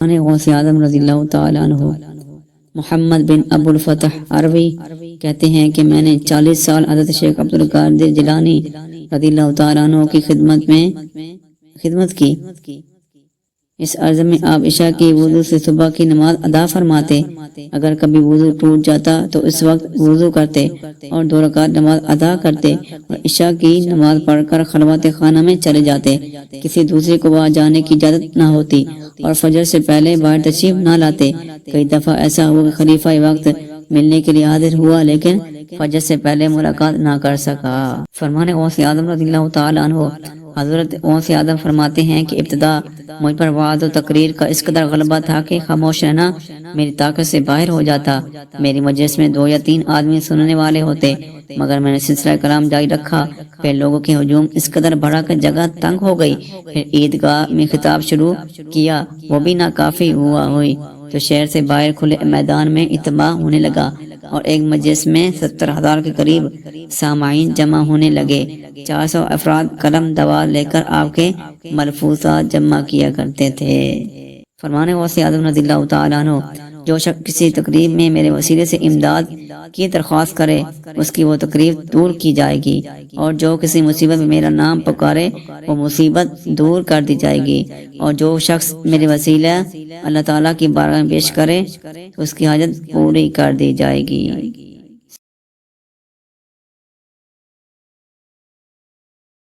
غوث اعظم رضی اللہ تعالیٰ عنہ محمد بن ابو الفتح عربی کہتے ہیں کہ میں نے 40 سال حضرت شیخ عبد القادر جیلانی رضی اللہ تعالیٰ عنہ کی خدمت کی۔ اس عرض میں آپ عشاء کی وضو سے صبح کی نماز ادا فرماتے۔ اگر کبھی وضو ٹوٹ جاتا تو اس وقت وضو کرتے اور 2 رکعت نماز ادا کرتے اور عشاء کی نماز پڑھ کر خلوت خانہ میں چلے جاتے۔ کسی دوسرے کو وہاں جانے کی اجازت نہ ہوتی اور فجر سے پہلے باہر تشریف نہ لاتے۔ کئی دفعہ ایسا ہوا کہ خلیفہ وقت ملنے کے لیے حاضر ہوا لیکن فجر سے پہلے ملاقات نہ کر سکا۔ فرمان غوث اعظم رضی اللہ تعالیٰ عنہ حضرت غوث اعظم فرماتے ہیں کہ ابتدا مجھ پر وعظ و تقریر کا اس قدر غلبہ تھا کہ خاموش رہنا میری طاقت سے باہر ہو جاتا۔ میری مجلس میں 2 یا 3 آدمی سننے والے ہوتے، مگر میں نے سلسلہ کلام جاری رکھا۔ پھر لوگوں کے ہجوم اس قدر بڑھا کہ جگہ تنگ ہو گئی۔ پھر عیدگاہ میں خطاب شروع کیا، وہ بھی ناکافی ہوئی تو شہر سے باہر کھلے میدان میں اجتماع ہونے لگا اور ایک مجلس میں 70,000 کے قریب سامعین جمع ہونے لگے۔ 400 افراد قلم دوال لے کر آپ کے ملفوظات جمع کیا کرتے تھے۔ فرمان غوث اعظم رضی اللہ تعالیٰ عنہ جو شخص کسی تقریب میں میرے وسیلے سے امداد کی درخواست کرے اس کی وہ تقریب دور کی جائے گی، اور جو کسی مصیبت میں میرا نام پکارے وہ مصیبت دور کر دی جائے گی، اور جو شخص میرے وسیلہ اللہ تعالیٰ کی بارگاہ میں پیش کرے اس کی حاجت پوری کر دی جائے گی۔